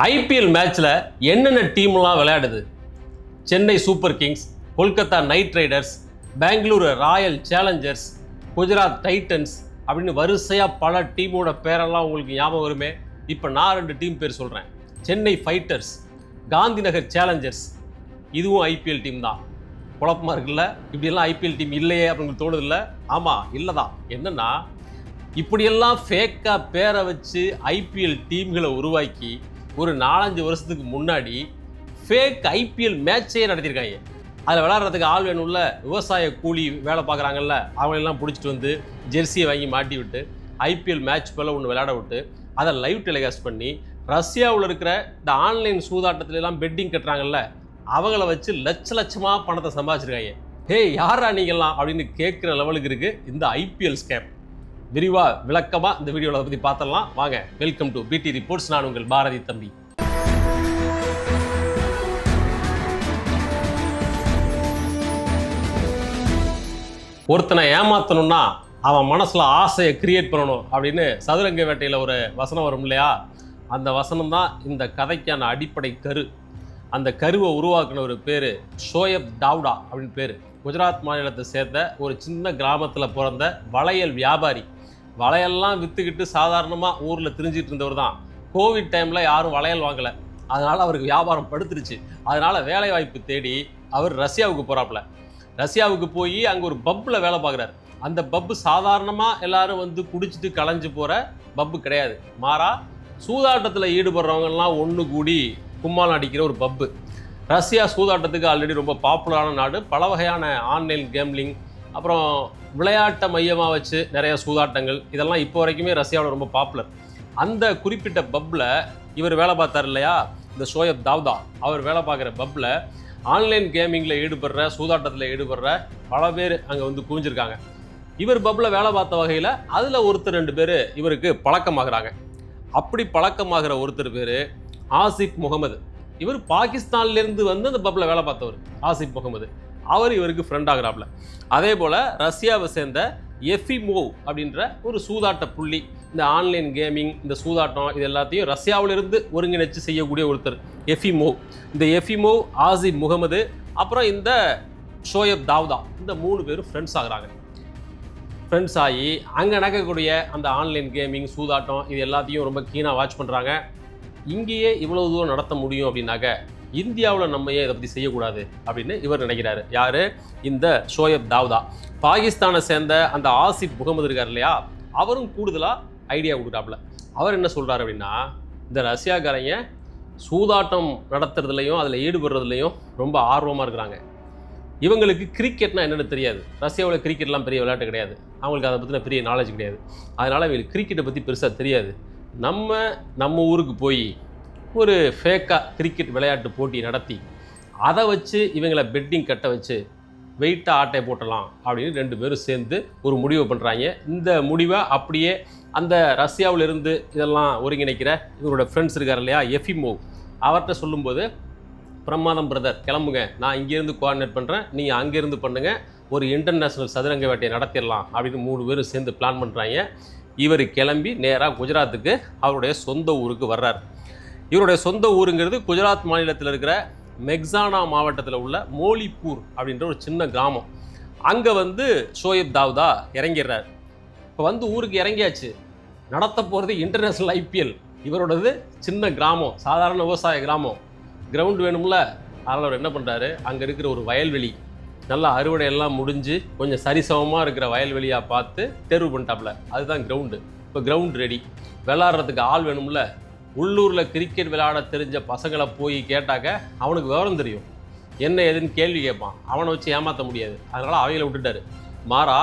IPL மேட்ச்சில் என்னென்ன டீம்லாம் விளையாடுது? Chennai Super Kings, Kolkata Knight Riders, Bengaluru Royal Challengers, Gujarat Titans அப்படின்னு வரிசையாக பல டீமோட பேரெல்லாம் உங்களுக்கு ஞாபகம் வருமே. இப்போ நான் 2 டீம் பேர் சொல்கிறேன். Chennai fighters, Gandhi Nagar Challengers. இதுவும் ஐபிஎல் டீம் தான். குழப்பமாக இருக்குல்ல? இப்படியெல்லாம் ஐபிஎல் டீம் இல்லையே அப்படின்னு தோணுது இல்லை? ஆமாம், இல்லை தான். என்னென்னா, இப்படியெல்லாம் ஃபேக்காக பேரை வச்சு ஐபிஎல் டீம்களை உருவாக்கி ஒரு 4-5 வருஷத்துக்கு முன்னாடி ஃபேக் ஐபிஎல் மேட்சே நடத்தியிருக்காங்க. அதில் விளையாடுறதுக்கு ஆள் வேணும்ல, விவசாய கூலி வேலை பார்க்குறாங்கல்ல, அவங்களெல்லாம் பிடிச்சிட்டு வந்து ஜெர்சியை வாங்கி மாட்டி விட்டு ஐபிஎல் மேட்ச் போல் ஒன்று விளையாட விட்டு அதை லைவ் டெலிகாஸ்ட் பண்ணி ரஷ்யாவில் இருக்கிற இந்த ஆன்லைன் சூதாட்டத்துலலாம் பெட்டிங் கட்டுறாங்கல்ல, அவங்கள வச்சு லட்சமாக பணத்தை சம்பாதிச்சிருக்காங்க. ஹே, யாரா நீங்கள்லாம் அப்படின்னு கேட்குற லெவலுக்கு இருக்குது இந்த ஐபிஎல் ஸ்கேம். விரிவாக விளக்கமாக இந்த வீடியோவில் பற்றி பார்த்துடலாம் வாங்க. வெல்கம் டு பிடி ரிப்போர்ட்ஸ். நான் உங்கள் பாரதி தம்பி. ஒருத்தனை ஏமாற்றணும்னா அவன் மனசில் ஆசையை கிரியேட் பண்ணணும் அப்படின்னு சதுரங்க வேட்டையில் ஒரு வசனம் வரும் இல்லையா? அந்த வசனம் தான் இந்த கதைக்கான அடிப்படை கரு. அந்த கருவை உருவாக்குன ஒரு பேர் ஷோயப் தாவ்டா அப்படின்னு பேர். குஜராத் மாநிலத்தை சேர்ந்த ஒரு சின்ன கிராமத்தில் பிறந்த வளையல் வியாபாரி. வளையல்லாம் விற்றுக்கிட்டு சாதாரணமாக ஊரில் திரிஞ்சிட்டு இருந்தவர் தான். கோவிட் டைமில் யாரும் வளையல் வாங்கலை, அதனால் அவருக்கு வியாபாரம் படுத்துருச்சு. அதனால் வேலைவாய்ப்பு தேடி அவர் ரஷ்யாவுக்கு போகிறாப்புல. ரஷ்யாவுக்கு போய் அங்கே ஒரு பப்பில் வேலை பார்க்குறாரு. அந்த பப்பு சாதாரணமாக எல்லாரும் வந்து குடிச்சிட்டு களைஞ்சு போகிற பப்பு கிடையாது. மாறா சூதாட்டத்தில் ஈடுபடுறவங்கலாம் ஒன்று கூடி கும்மாலம் அடிக்கிற ஒரு பப்பு. ரஷ்யா சூதாட்டத்துக்கு ஆல்ரெடி ரொம்ப பாப்புலரான நாடு. பல வகையான ஆன்லைன் கேம்லிங், அப்புறம் விளையாட்டை மையமாக வச்சு நிறைய சூதாட்டங்கள், இதெல்லாம் இப்போ வரைக்குமே ரஷ்யாவில் ரொம்ப பாப்புலர். அந்த குறிப்பிட்ட பப்பில் இவர் வேலை பார்த்தார் இல்லையா, இந்த ஷோயப் தாவ்டா. அவர் வேலை பார்க்குற பப்பில் ஆன்லைன் கேமிங்கில் ஈடுபடுற, சூதாட்டத்தில் ஈடுபடுற பல பேர் அங்கே வந்து குவிஞ்சிருக்காங்க. இவர் பப்பில் வேலை பார்த்த வகையில் அதில் ஒருத்தர் 2 பேர் இவருக்கு பழக்கமாகறாங்க. அப்படி பழக்கமாகிற ஒருத்தர் பேர் ஆசிப் முகமது. இவர் பாகிஸ்தான்லேருந்து வந்து அந்த பப்பில் வேலை பார்த்தவர் ஆசிப் முகமது. அவர் இவருக்கு ஃப்ரெண்ட் ஆகிறாப்புல. அதே போல் ரஷ்யாவை சேர்ந்த எஃபிமோவ் அப்படின்ற ஒரு சூதாட்ட புள்ளி. இந்த ஆன்லைன் கேமிங், இந்த சூதாட்டம், இது எல்லாத்தையும் ரஷ்யாவிலிருந்து ஒருங்கிணைச்சு செய்யக்கூடிய ஒருத்தர் எஃபிமோவ். இந்த எஃபிமோவ், ஆசிப் முகமது, அப்புறம் இந்த ஷோயப் தாவ்டா, இந்த 3 பேரும் ஃப்ரெண்ட்ஸ் ஆகிறாங்க. ஃப்ரெண்ட்ஸ் ஆகி அங்கே நடக்கக்கூடிய அந்த ஆன்லைன் கேமிங், சூதாட்டம், இது எல்லாத்தையும் ரொம்ப கீனாக வாட்ச் பண்ணுறாங்க. இங்கேயே இவ்வளவு தூரம் நடத்த முடியும் அப்படின்னாக்க இந்தியாவில் நம்ம ஏன் இதை பற்றி செய்யக்கூடாது அப்படின்னு இவர் நினைக்கிறாரு. யார்? இந்த ஷோயப் தாவ்டா. பாகிஸ்தானை சேர்ந்த அந்த ஆசிப் முகமது இருக்கார் இல்லையா, அவரும் கூடுதலாக ஐடியா கொடுக்குறாப்புல. அவர் என்ன சொல்கிறார் அப்படின்னா, இந்த ரஷ்யாக்காரங்க சூதாட்டம் நடத்துறதுலையும் அதில் ஈடுபடுறதுலையும் ரொம்ப ஆர்வமாக இருக்கிறாங்க. இவங்களுக்கு கிரிக்கெட்னா என்னென்னு தெரியாது. ரஷ்யாவில் கிரிக்கெட்லாம் பெரிய விளையாட்டு கிடையாது. அவங்களுக்கு அதை பற்றின பெரிய நாலேஜ் கிடையாது. அதனால் இவங்களுக்கு கிரிக்கெட்டை பற்றி பெருசாக தெரியாது. நம்ம ஊருக்கு போய் ஒரு ஃபேக்காக கிரிக்கெட் விளையாட்டு போட்டி நடத்தி அதை வச்சு இவங்களை பெட்டிங் கட்ட வச்சு வெயிட்டாக ஆட்டை போட்டலாம் அப்படின்னு 2 பேரும் சேர்ந்து ஒரு முடிவை பண்ணுறாங்க. இந்த முடிவை அப்படியே அந்த ரஷ்யாவிலிருந்து இதெல்லாம் ஒருங்கிணைக்கிற இவரோட ஃப்ரெண்ட்ஸ் இருக்கார் இல்லையா, எஃபிமோவ், அவர்கிட்ட சொல்லும்போது, பிரமாதம் பிரதர், கிளம்புங்க, நான் இங்கேருந்து கோஆர்டினேட் பண்ணுறேன், நீங்கள் அங்கேருந்து பண்ணுங்கள், ஒரு இன்டர்நேஷ்னல் சதுரங்க வேட்டையை நடத்திடலாம் அப்படின்னு 3 பேரும் சேர்ந்து பிளான் பண்ணுறாங்க. இவர் கிளம்பி நேராக குஜராத்துக்கு அவருடைய சொந்த ஊருக்கு வர்றார். இவருடைய சொந்த ஊருங்கிறது குஜராத் மாநிலத்தில் இருக்கிற மெக்ஸானா மாவட்டத்தில் உள்ள மோலிப்பூர் அப்படின்ற ஒரு சின்ன கிராமம். அங்கே வந்து ஷோயப் தாவ்டா இறங்கிடுறார். இப்போ வந்து ஊருக்கு இறங்கியாச்சு. நடத்த போகிறது இன்டர்நேஷ்னல் ஐபிஎல். இவரோடது சின்ன கிராமம், சாதாரண விவசாய கிராமம். கிரவுண்டு வேணும்ல, அதனால் அவர் என்ன பண்ணுறாரு, அங்கே இருக்கிற ஒரு வயல்வெளி, நல்லா அறுவடையெல்லாம் முடிஞ்சு கொஞ்சம் சரிசமமாக இருக்கிற வயல்வெளியாக பார்த்து தேர்வு பண்ணிட்டாப்புல. அதுதான் கிரவுண்டு. இப்போ கிரவுண்ட் ரெடி. விளாட்றதுக்கு ஆள் வேணும்ல. உள்ளூரில் கிரிக்கெட் விளையாட தெரிஞ்ச பசங்களை போய் கேட்டாக்க அவனுக்கு விவரம் தெரியும், என்ன ஏதுன்னு கேள்வி கேட்பான். அவனை வச்சு ஏமாற்ற முடியாது. அதனால் அவைகளை விட்டுட்டார். மாறா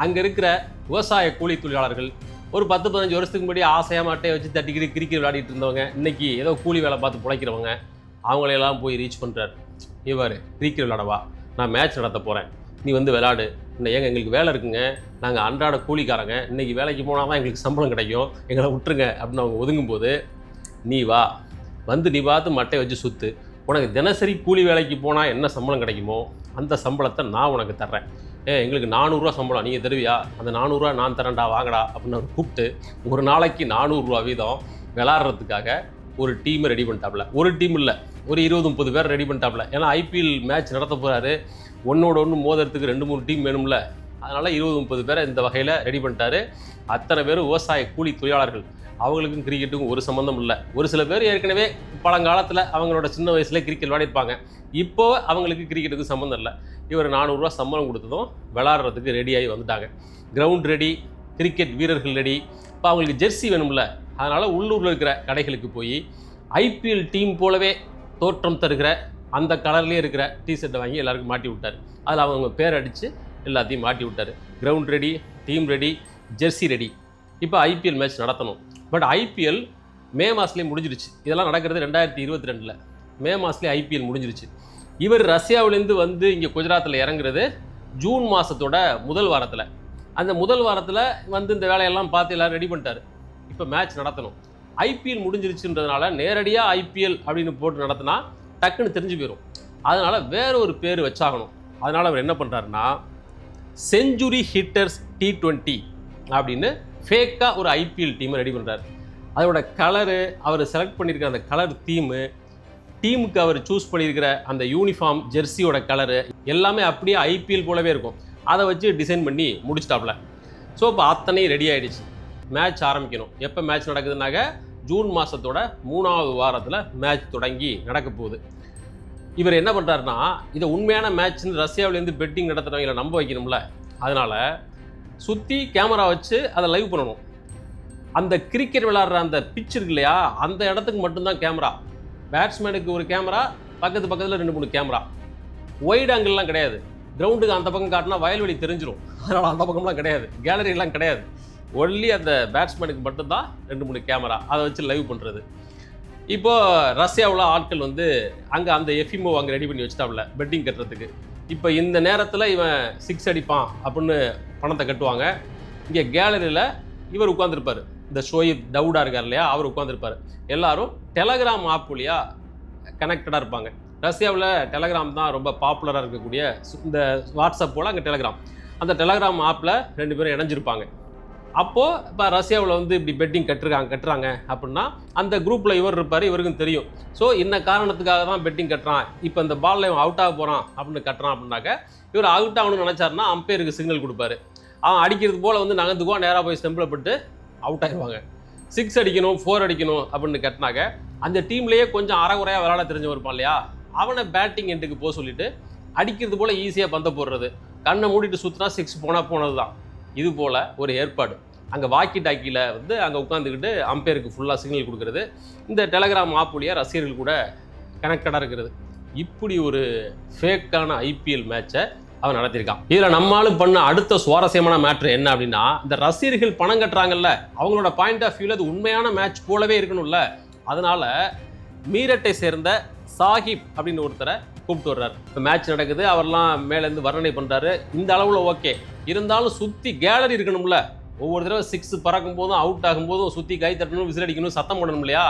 அங்கே இருக்கிற விவசாய கூலி தொழிலாளர்கள், ஒரு 10-15 வருஷத்துக்கு முன்னாடி ஆசையாக மாட்டையை வச்சு தட்டிக்கிட்டு கிரிக்கெட் விளையாடிட்டு இருந்தவங்க, இன்றைக்கி ஏதோ கூலி வேலை பார்த்து பிழைக்கிறவங்க, அவங்களையெல்லாம் போய் ரீச் பண்ணுறாரு. இவர் கிரிக்கெட் விளையாடவா, நான் மேட்ச் நடத்த போகிறேன், நீ வந்து விளையாடு. ஏங்க எங்களுக்கு வேலை இருக்குங்க, நாங்கள் அன்றாட கூலிக்காரங்க, இன்றைக்கி வேலைக்கு போனால் தான் எங்களுக்கு சம்பளம் கிடைக்கும், எங்களை விட்டுருங்க அப்படின்னு அவங்க ஒதுங்கும்போது, நீ வா, வந்து நீ பார்த்து மட்டையை வச்சு சுற்று, உனக்கு தினசரி கூலி வேலைக்கு போனால் என்ன சம்பளம் கிடைக்குமோ அந்த சம்பளத்தை நான் உனக்கு தர்றேன். எங்களுக்கு 400 ரூபா சம்பளம், நீங்கள் தருவியா? அந்த 400 ரூபா நான் தரேன்டா, வாங்கடா அப்படின்னு அவர் கூப்பிட்டு ஒரு நாளைக்கு 400 ரூபா வீதம் விளாட்றதுக்காக ஒரு டீமை ரெடி பண்ணிட்டாப்ல. ஒரு டீம் இல்லை, ஒரு 20-30 பேர் ரெடி பண்ணிட்டாப்ல. ஏன்னா ஐபிஎல் மேட்ச் நடத்த போகிறாரு, ஒன்றோட ஒன்று மோதுறதுக்கு 2-3 டீம் வேணும்ல. அதனால் 20-30 பேரை இந்த வகையில் ரெடி பண்ணிட்டாரு. அத்தனை பேரும் விவசாய கூலி தொழிலாளர்கள். அவங்களுக்கும் கிரிக்கெட்டுக்கும் ஒரு சம்மந்தம் இல்லை. ஒரு சில பேர் ஏற்கனவே பழங்காலத்தில் அவங்களோட சின்ன வயசில் கிரிக்கெட் விளையாடிருப்பாங்க. இப்போ அவங்களுக்கு கிரிக்கெட்டுக்கு சம்மந்தம் இல்லை. இவர் 400 ரூபா சம்பளம் கொடுத்ததும் விளாட்றதுக்கு ரெடியாகி வந்துட்டாங்க. கிரவுண்ட் ரெடி, கிரிக்கெட் வீரர்கள் ரெடி. இப்போ அவங்களுக்கு ஜெர்சி வேணும்ல, அதனால் உள்ளூரில் இருக்கிற கடைகளுக்கு போய் ஐபிஎல் டீம் போலவே தோற்றம் தருகிற அந்த கலர்லேயே இருக்கிற டிஷர்ட்டை வாங்கி எல்லாருக்கும் மாட்டி விட்டார். அதில் அவங்க பேர் அடித்து எல்லாத்தையும் மாட்டி விட்டார். Ground ready, team ready, Jersey ready. இப்போ ஐபிஎல் மேட்ச் நடத்தணும். பட் ஐபிஎல் மே மாதத்துலேயே முடிஞ்சிருச்சு. இதெல்லாம் நடக்கிறது 2022. மே மாதத்துலேயே ஐபிஎல் முடிஞ்சிருச்சு. இவர் ரஷ்யாவிலேருந்து வந்து இங்கே குஜராத்தில் இறங்குறது ஜூன் மாதத்தோட முதல் வாரத்தில். அந்த முதல் வாரத்தில் வந்து இந்த வேலையெல்லாம் பார்த்து எல்லோரும் ரெடி பண்ணிட்டார். இப்போ மேட்ச் நடத்தணும். ஐபிஎல் முடிஞ்சிருச்சுன்றதுனால நேரடியாக ஐபிஎல் அப்படின்னு போட்டு நடத்தினா டக்குன்னு தெரிஞ்சு போயிடும். அதனால் வேற ஒரு பேர் வச்சாகணும். அதனால் அவர் என்ன பண்ணுறாருன்னா செஞ்சுரி ஹிட்டர்ஸ் T20 அப்படின்னு ஃபேக்காக ஒரு ஐபிஎல் டீமை ரெடி பண்ணுறாரு. அதோட கலரு, அவர் செலக்ட் பண்ணியிருக்கிற அந்த கலர் டீமுக்கு அவர் சூஸ் பண்ணியிருக்கிற அந்த யூனிஃபார்ம் ஜெர்சியோட கலரு எல்லாமே அப்படியே ஐபிஎல் போலவே இருக்கும். அதை வச்சு டிசைன் பண்ணி முடிச்சிட்டாப்ல. ஸோ இப்போ அத்தனையும் ரெடி ஆகிடுச்சு. மேட்ச் ஆரம்பிக்கணும். எப்போ மேட்ச் நடக்குதுனாக்க ஜூன் மாதத்தோட 3வது வாரத்தில் மேட்ச் தொடங்கி நடக்க போகுது. இவர் என்ன பண்ணுறாருன்னா, இதை உண்மையான மேட்ச்னு ரஷ்யாவிலேருந்து பெட்டிங் நடத்துகிறவங்களை நம்ப வைக்கணும்ல. அதனால் சுற்றி கேமரா வச்சு அதை லைவ் பண்ணணும். அந்த கிரிக்கெட் விளையாடுற அந்த பிச் இருக்கு இல்லையா, அந்த இடத்துக்கு மட்டும்தான் கேமரா. பேட்ஸ்மேனுக்கு ஒரு கேமரா, பக்கத்தில் 2-3 கேமரா. ஒயிட் ஆங்கிள்லாம் கிடையாது. கிரவுண்டுக்கு அந்த பக்கம் காட்டினா வயல்வெளி தெரிஞ்சிடும். அதனால் அந்த பக்கம்லாம் கிடையாது, கேலரிலாம் கிடையாது. ஒன்லி அந்த பேட்ஸ்மேனுக்கு மட்டும்தான் 2-3 கேமரா. அதை வச்சு லைவ் பண்ணுறது. இப்போது ரஷ்யாவில் ஆட்கள் வந்து அங்கே அந்த எஃப்எம்ஓ அங்கே ரெடி பண்ணி வச்சுட்டாப்ல பெட்டிங் கட்டுறதுக்கு. இப்போ இந்த நேரத்தில் இவன் 6 அடிப்பான் அப்படின்னு பணத்தை கட்டுவாங்க. இங்கே கேலரியில் இவர் உட்காந்துருப்பார். இந்த ஷோயிப் தவுடா இருக்கார் இல்லையா, அவர் உட்காந்துருப்பார். எல்லாரும் டெலகிராம் ஆப் வழியாக கனெக்டடாக இருப்பாங்க. ரஷ்யாவில் டெலகிராம் தான் ரொம்ப பாப்புலராக இருக்கக்கூடிய இந்த வாட்ஸ்அப் போல் அங்கே டெலகிராம். அந்த டெலகிராம் ஆப்பில் 2 பேரும் இணைஞ்சிருப்பாங்க. அப்போது இப்போ ரஷ்யாவில் வந்து இப்படி பெட்டிங் கட்டுறாங்க அப்படின்னா அந்த குரூப்பில் இவர் இருப்பார். இவருக்கும் தெரியும். ஸோ இந்த காரணத்துக்காக தான் பெட்டிங் கட்டுறான், இப்போ இந்த பாலில் இவன் அவுட் ஆக போகிறான் அப்படின்னு கட்டுறான் அப்படின்னாக்க இவர் அவுட் ஆகணும்னு நினச்சாருன்னா அம்பையருக்கு சிக்னல் கொடுப்பாரு. அவன் அடிக்கிறது போல் வந்து நகர்ந்துக்குவான், நேராக போய் ஸ்டெம்பில் பட்டு அவுட் ஆகிடுவாங்க. 6 அடிக்கணும் 4 அடிக்கணும் அப்படின்னு கட்டினாக்க அந்த டீம்லேயே கொஞ்சம் அறகுறையாக விளையாட தெரிஞ்சவன் இருப்பான் இல்லையா, அவனை பேட்டிங் எண்டுக்கு போக சொல்லிவிட்டு அடிக்கிறது போல் ஈஸியாக பந்த போடுறது. கண்ணை மூடிட்டு சுற்றினா 6 போனது தான். இது போல் ஒரு ஏற்பாடு. அங்கே வாக்கி டாக்கியில் வந்து அங்கே உட்காந்துக்கிட்டு அம்பையருக்கு ஃபுல்லாக சிக்னல் கொடுக்குறது. இந்த டெலகிராம் ஆப் வழியாக ரசிகர்கள் கூட கனெக்டடாக இருக்கிறது. இப்படி ஒரு ஃபேக்கான ஐபிஎல் மேட்சை அவன் நடத்தியிருக்கான். இதில் நம்மளும் பண்ண அடுத்த சுவாரஸ்யமான மேட்ரு என்ன அப்படின்னா, இந்த ரசிகர்கள் பணம் கட்டுறாங்கல்ல, அவங்களோட பாயிண்ட் ஆஃப் வியூவில் அது உண்மையான மேட்ச் போலவே இருக்கணும்ல. அதனால் மீரட்டை சேர்ந்த சாஹிப் அப்படின்னு ஒருத்தரை கூப்பிட்டு வர்றாரு. இப்போ மேட்ச் நடக்குது, அவர்லாம் மேலேருந்து வர்ணனை பண்ணுறாரு. இந்த அளவில் ஓகே, இருந்தாலும் சுற்றி கேலரி இருக்கணும்ல. ஒவ்வொரு தடவை 6 பறக்கும் போதும் அவுட் ஆகும்போதும் சுற்றி கை தட்டணும், விசில் அடிக்கணும், சத்தம் பண்ணணும் இல்லையா.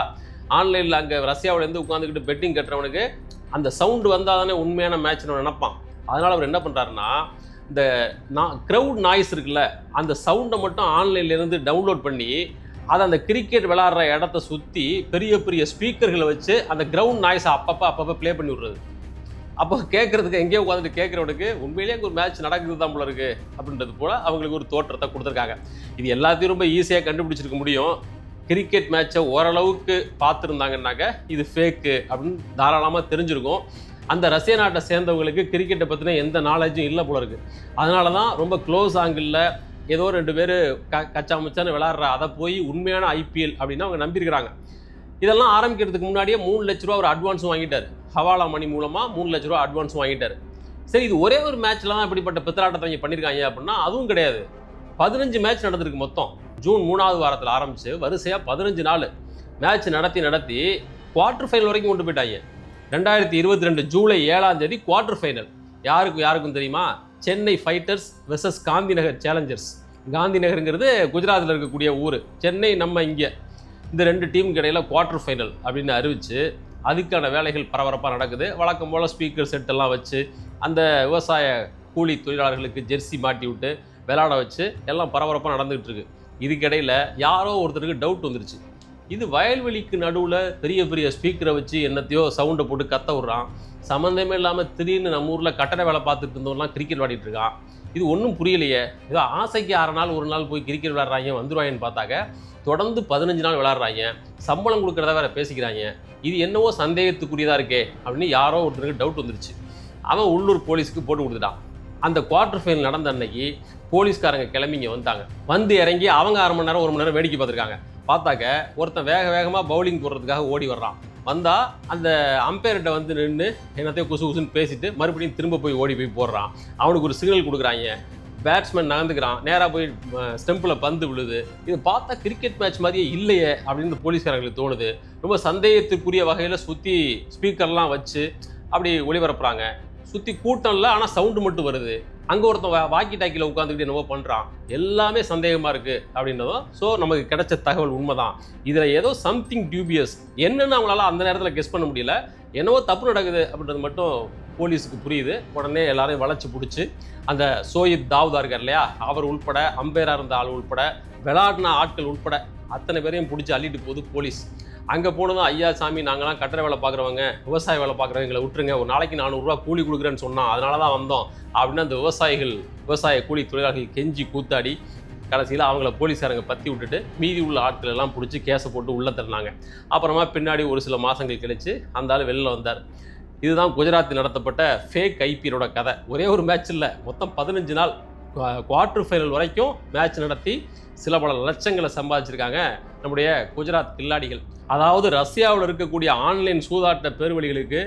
ஆன்லைனில் அங்கே ரஷ்யாவிலேருந்து உட்காந்துக்கிட்டு பெட்டிங் கட்டுறவனுக்கு அந்த சவுண்டு வந்தால் தானே உண்மையான மேட்ச்னு நினைப்பான். அதனால் அவர் என்ன பண்ணுறாருன்னா, இந்த க்ரௌட் நாய்ஸ் இருக்குல்ல, அந்த சவுண்டை மட்டும் ஆன்லைன்லேருந்து டவுன்லோட் பண்ணி அதை அந்த கிரிக்கெட் விளையாடுற இடத்த சுற்றி பெரிய பெரிய ஸ்பீக்கர்களை வச்சு அந்த கிரவுண்ட் நாய்ஸை அப்பப்போ ப்ளே பண்ணி விட்றது. அப்போ கேட்குறதுக்கு எங்கேயோ உட்காந்துட்டு கேட்குறவனுக்கு உண்மையிலேயே ஒரு மேட்ச் நடக்குது தான் போல இருக்குது அப்படின்றது போல் அவங்களுக்கு ஒரு தோற்றத்தை கொடுத்துருக்காங்க. இது எல்லாத்தையும் ரொம்ப ஈஸியாக கண்டுபிடிச்சிருக்க முடியும். கிரிக்கெட் மேட்சை ஓரளவுக்கு பார்த்துருந்தாங்கன்னாக்க இது ஃபேக்கு அப்படின்னு தாராளமாக தெரிஞ்சிருக்கும். அந்த ரஷ்ய நாட்டை சேர்ந்தவங்களுக்கு கிரிக்கெட்டை பற்றின எந்த நாலேஜும் இல்லை போல இருக்குது. அதனால தான் ரொம்ப க்ளோஸ் ஆங்கிளில் ஏதோ 2 பேர் கச்சா முச்சான்னு விளாட்ற அதை போய் உண்மையான ஐபிஎல் அப்படின்னு அவங்க நம்பியிருக்கிறாங்க. இதெல்லாம் ஆரம்பிக்கிறதுக்கு முன்னாடியே 3 லட்ச ரூபா ஒரு அட்வான்ஸும் வாங்கிட்டார். ஹவாலா மணி மூலமாக 3 லட்ச ரூபா அட்வான்ஸும் வாங்கிட்டார். சரி, இது ஒரே ஒரு மேட்ச்சில் தான் இப்படிப்பட்ட பித்தலாட்டத்தை அவங்க பண்ணியிருக்காங்க அப்படின்னா அதுவும் கிடையாது. 15 மேட்ச் நடந்திருக்கு மொத்தம். ஜூன் 3வது வாரத்தில் ஆரம்பித்து வரிசையாக 15 நாள் மேட்ச் நடத்தி குவார்டர் ஃபைனல் வரைக்கும் கொண்டு போயிட்டாங்க. 2022 ஜூலை 7ஆம் தேதி குவார்டர் ஃபைனல். யாருக்கும் தெரியுமா? Chennai Fighters versus Gandhinagar Challengers. காந்திநகருங்கிறது குஜராத்தில் இருக்கக்கூடிய ஊர், சென்னை நம்ம இங்கே. இந்த 2 டீமுக்கு இடையில் குவார்டர் ஃபைனல் அப்படின்னு அறிவித்து அதுக்கான வேலைகள் பரபரப்பாக நடக்குது. வழக்கம் போல் ஸ்பீக்கர் செட்டெல்லாம் வச்சு அந்த விவசாய கூலி தொழிலாளர்களுக்கு ஜெர்சி மாட்டி விட்டு விளையாட வச்சு எல்லாம் பரபரப்பாக நடந்துகிட்டு இருக்கு. இதுக்கிடையில் யாரோ ஒருத்தருக்கு டவுட் வந்துருச்சு. இது வயல்வெளிக்கு நடுவில் பெரிய பெரிய ஸ்பீக்கரை வச்சு என்னத்தையோ சவுண்டை போட்டு கத்த விட்றான். சம்மந்தமே இல்லாமல் திடீர்னு நம்ம ஊரில் கட்டட வேலை பார்த்துட்டு இருந்தவங்கலாம் கிரிக்கெட் விளையாடிட்டு இருக்கான். இது ஒன்றும் புரியலையே. ஏதோ ஆசைக்கு 6 நாள் ஒரு நாள் போய் கிரிக்கெட் விளையாடுறாங்க வந்துடுவாங்கன்னு பார்த்தாக்க தொடர்ந்து 15 நாள் விளையாடுறாங்க, சம்பளம் கொடுக்குறத வேற பேசிக்கிறாங்க. இது என்னவோ சந்தேகத்துக்குரியதாக இருக்கே அப்படின்னு யாரோ ஒருத்தருக்கு டவுட் வந்துருச்சு. அவன் உள்ளூர் போலீஸுக்கு போட்டு கொடுத்துட்டான். அந்த குவார்டர் ஃபைனல் நடந்த அன்னைக்கு போலீஸ்காரங்க கிளம்பிங்க வந்தாங்க. வந்து இறங்கி அவங்க 1/2 மணி நேரம் 1 மணி நேரம் வேடிக்கை பார்த்துருக்காங்க. பார்த்தாக்க ஒருத்தன் வேகமாக பவுலிங் போடுறதுக்காக ஓடி வர்றான். வந்தால் அந்த அம்பையர்கிட்ட வந்து நின்று என்னத்தையும் குசு குசுன்னு பேசிட்டு மறுபடியும் திரும்ப போய் ஓடி போய் போடுறான். அவனுக்கு ஒரு சிக்னல் கொடுக்குறாங்க. பேட்ஸ்மேன் நகர்ந்துக்கிறான். நேராக போய் ஸ்டெம்பில் பந்து விழுது. இது பார்த்தா கிரிக்கெட் மேட்ச் மாதிரியே இல்லையே அப்படின்னு போலீஸ்காரங்களுக்கு தோணுது. ரொம்ப சந்தேகத்துக்குரிய வகையில் சுற்றி ஸ்பீக்கர்லாம் வச்சு அப்படி ஒளிபரப்புறாங்க. சுற்றி கூட்டம் இல்லை, ஆனால் சவுண்டு மட்டும் வருது. அங்கே ஒருத்தன் வாக்கி டாக்கியில் உட்காந்துக்கிட்டு என்னவோ பண்ணுறான். எல்லாமே சந்தேகமாக இருக்குது அப்படின்னதும் ஸோ நமக்கு கிடைச்ச தகவல் உண்மைதான். இதில் ஏதோ சம்திங் டியூபியஸ் என்னன்னு அவங்களால அந்த நேரத்தில் கெஸ் பண்ண முடியல. என்னவோ தப்பு நடக்குது அப்படின்றது மட்டும் போலீஸுக்கு புரியுது. உடனே எல்லாரையும் வளைச்சி பிடிச்சி அந்த சோயித் தாவூதா இருக்கார் இல்லையா, அவர் உள்பட அம்பையராக இருந்த ஆள் உள்பட விளையாடின ஆட்கள் உள்பட அத்தனை பேரையும் பிடிச்சி அள்ளிட்டு போகுது போலீஸ். அங்கே போனதும் ஐயா சாமி நாங்களாம் கட்டட வேலை பார்க்குறவங்க, விவசாய வேலை பார்க்குறவங்களை விட்டுருங்க, ஒரு நாளைக்கு 400 ரூபா கூலி கொடுக்குறேன்னு சொன்னான், அதனால தான் வந்தோம் அப்படின்னு அந்த விவசாய கூலி தொழிலாளர்கள் கெஞ்சி கூத்தாடி கடைசியில் அவங்கள போலீஸாரங்க பற்றி விட்டுட்டு மீதி உள்ள ஆட்கள் எல்லாம் பிடிச்சி கேஸை போட்டு உள்ளே தள்ளினாங்க. அப்புறமா பின்னாடி ஒரு சில மாதங்கள் கழித்து அந்த ஆள் வெளில வந்தார். இதுதான் குஜராத்தில் நடத்தப்பட்ட ஃபேக் ஐபிஎல்லோட கதை. ஒரே ஒரு மேட்ச் இல்லை, மொத்தம் 15 நாள் குவார்டர் ஃபைனல் வரைக்கும் மேட்ச் நடத்தி சில பல லட்சங்களை சம்பாதிச்சிருக்காங்க நம்முடைய குஜராத் கில்லாடிகள். அதாவது ரஷ்யாவில் இருக்கக்கூடிய ஆன்லைன் சூதாட்ட பேர்வழிகளுக்கு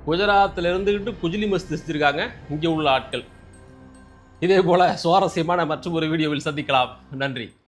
குஜராத்தில் இருந்துக்கிட்டு குஜிலி மஸ்து செஞ்சுருக்காங்க இங்கே உள்ள ஆட்கள். இதே போல் சுவாரஸ்யமான மற்றும் ஒரு வீடியோவில் சந்திக்கலாம். நன்றி.